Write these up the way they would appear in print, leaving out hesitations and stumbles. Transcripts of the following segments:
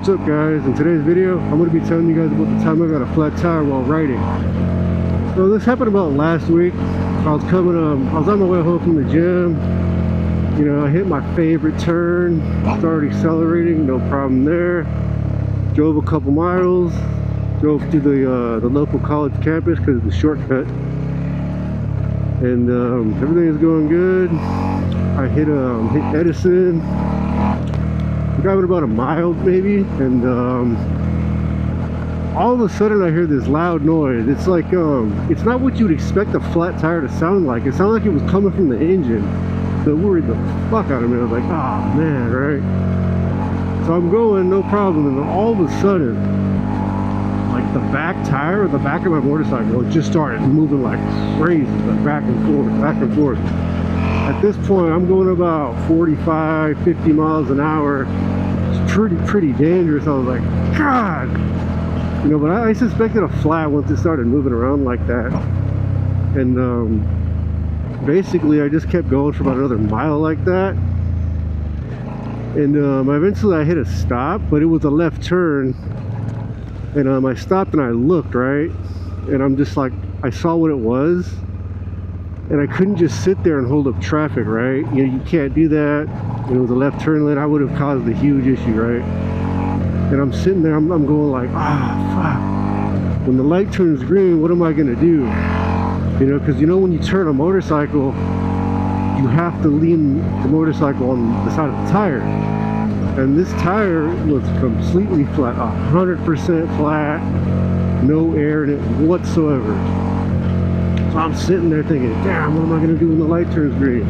What's up guys? In today's video I'm going to be telling you guys about the time I got a flat tire while riding. So this happened about last week. I was on my way home from the gym. You know, I hit my favorite turn, started accelerating, no problem there. Drove a couple miles, drove to the local college campus because it's a shortcut. And everything is going good. I hit Edison. Driving about a mile maybe, and all of a sudden I hear this loud noise. It's like it's not what you'd expect a flat tire to sound like. It sounded like it was coming from the engine. So it worried the fuck out of me. I was like, oh man, right? So I'm going, no problem, and then all of a sudden, like the back tire or the back of my motorcycle, it just started moving like crazy, like back and forth, back and forth. At this point, I'm going about 45, 50 miles an hour. It's pretty dangerous. I was like, God! You know, but I suspected a flat once it started moving around like that. And basically, I just kept going for about another mile like that. And eventually I hit a stop, but it was a left turn. And I stopped and I looked, right? And I'm just like, I saw what it was. And I couldn't just sit there and hold up traffic, right? You know, you can't do that. And it was a left turn lane. I would have caused a huge issue, right? And I'm sitting there, I'm going like, fuck. When the light turns green, what am I gonna do? You know, because you know when you turn a motorcycle, you have to lean the motorcycle on the side of the tire. And this tire was completely flat, 100% flat, no air in it whatsoever. So I'm sitting there thinking, damn, what am I gonna do when the light turns green?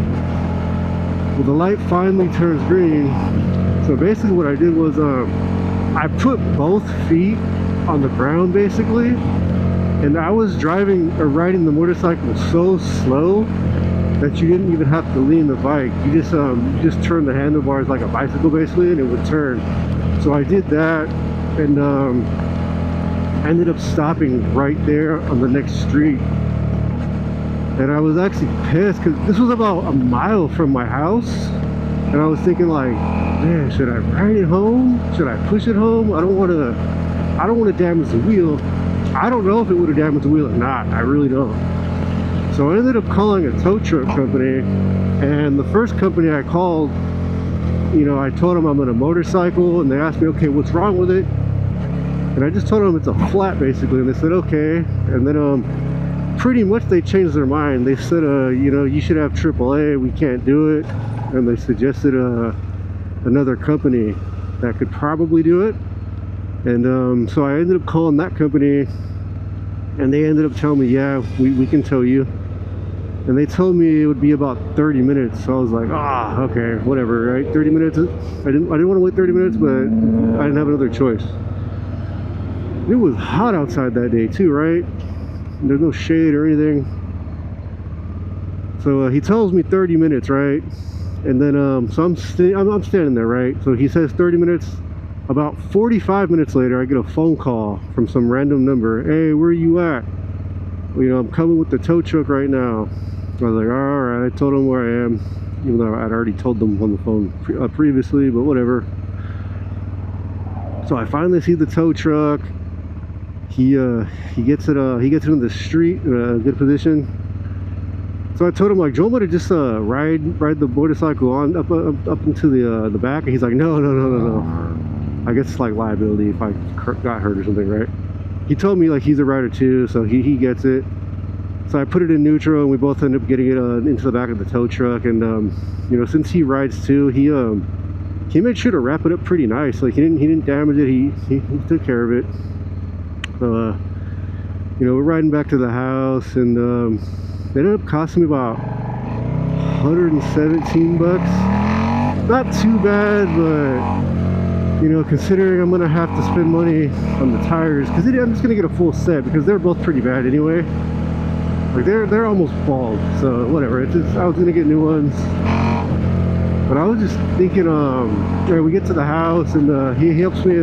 Well, the light finally turns green. So basically what I did was I put both feet on the ground basically, and I was riding the motorcycle so slow that you didn't even have to lean the bike. You just turn the handlebars like a bicycle basically, and it would turn. So I did that, and I ended up stopping right there on the next street. And I was actually pissed because this was about a mile from my house, and I was thinking like, man, should I ride it home? Should I push it home? I don't want to damage the wheel. I don't know if it would have damaged the wheel or not. I really don't. So I ended up calling a tow truck company, and the first company I called, you know, I told them I'm on a motorcycle, and they asked me, okay, what's wrong with it? And I just told them it's a flat basically, and they said okay. And then pretty much they changed their mind. They said, you know, you should have AAA, we can't do it. And they suggested another company that could probably do it. And so I ended up calling that company, and they ended up telling me, yeah, we can tow you. And they told me it would be about 30 minutes. So I was like, okay, whatever, right? 30 minutes. I didn't want to wait 30 minutes, but I didn't have another choice. It was hot outside that day too, right? There's no shade or anything. So he tells me 30 minutes, right? And then so I'm standing there, right? So he says 30 minutes. About 45 minutes later, I get a phone call from some random number. Hey, where are you at? Well, you know, I'm coming with the tow truck right now. I was like, all right. I told him where I am, even though I'd already told them on the phone previously, but whatever. So I finally see the tow truck. He gets into the street in a good position. So I told him, like, do you want me to just ride the motorcycle on up into the back? And he's like, no. I guess it's like liability if I got hurt or something, right? He told me like he's a rider too, so he gets it. So I put it in neutral, and we both end up getting it into the back of the tow truck. And you know, since he rides too, he made sure to wrap it up pretty nice. Like he didn't damage it. He took care of it. So, you know, we're riding back to the house, and it ended up costing me about 117 bucks. Not too bad, but, you know, considering I'm gonna have to spend money on the tires, because I'm just gonna get a full set, because they're both pretty bad anyway. Like they're almost bald, so whatever. It's just, I was gonna get new ones, but I was just thinking, we get to the house, and he helps me.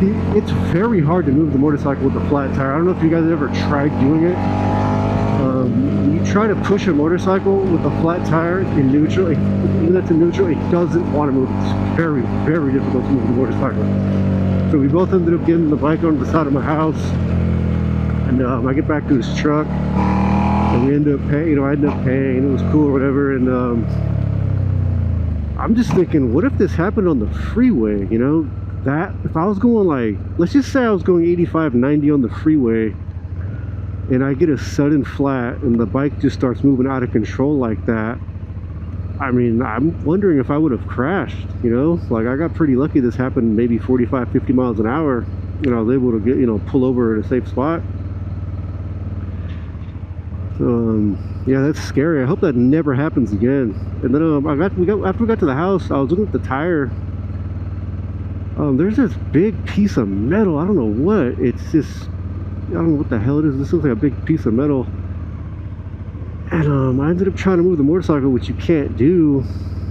It's very hard to move the motorcycle with a flat tire. I don't know if you guys have ever tried doing it. when you try to push a motorcycle with a flat tire in neutral, even that's in neutral, it doesn't want to move. It's very, very difficult to move the motorcycle. So we both ended up getting the bike on the side of my house, and I get back to his truck, and we end up paying. I ended up paying, and it was cool or whatever. And I'm just thinking, what if this happened on the freeway? That if I was going, like, let's just say I was going 85, 90 on the freeway, and I get a sudden flat and the bike just starts moving out of control like that. I mean, I'm wondering if I would have crashed, like, I got pretty lucky. This happened maybe 45, 50 miles an hour, and I was able to get, pull over at a safe spot. So yeah, that's scary. I hope that never happens again. And then after we got to the house, I was looking at the tire. There's this big piece of metal. I don't know what. It's just, I don't know what the hell it is. This looks like a big piece of metal. And I ended up trying to move the motorcycle, which you can't do.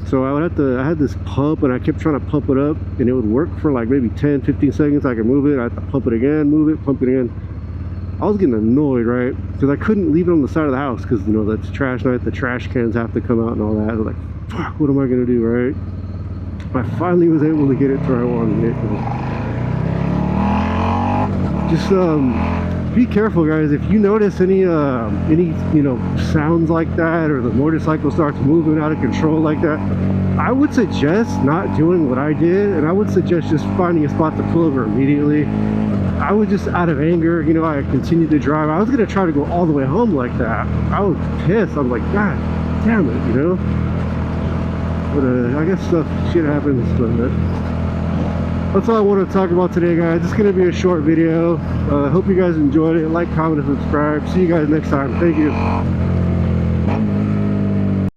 So I had this pump, and I kept trying to pump it up, and it would work for like maybe 10, 15 seconds. I could move it. I had to pump it again, move it, pump it again. I was getting annoyed, right? Because I couldn't leave it on the side of the house because, that's trash night. The trash cans have to come out and all that. I was like, fuck, what am I going to do, right? I finally was able to get it to where I wanted it. Just be careful, guys. If you notice any sounds like that, or the motorcycle starts moving out of control like that, I would suggest not doing what I did, and I would suggest just finding a spot to pull over immediately. I was just out of anger, I continued to drive. I was gonna try to go all the way home like that. I was pissed. I was like, God damn it, But I guess shit happens. But that's all I want to talk about today, guys. It's gonna be a short video. Hope you guys enjoyed it. Like, comment, and subscribe. See you guys next time. Thank you.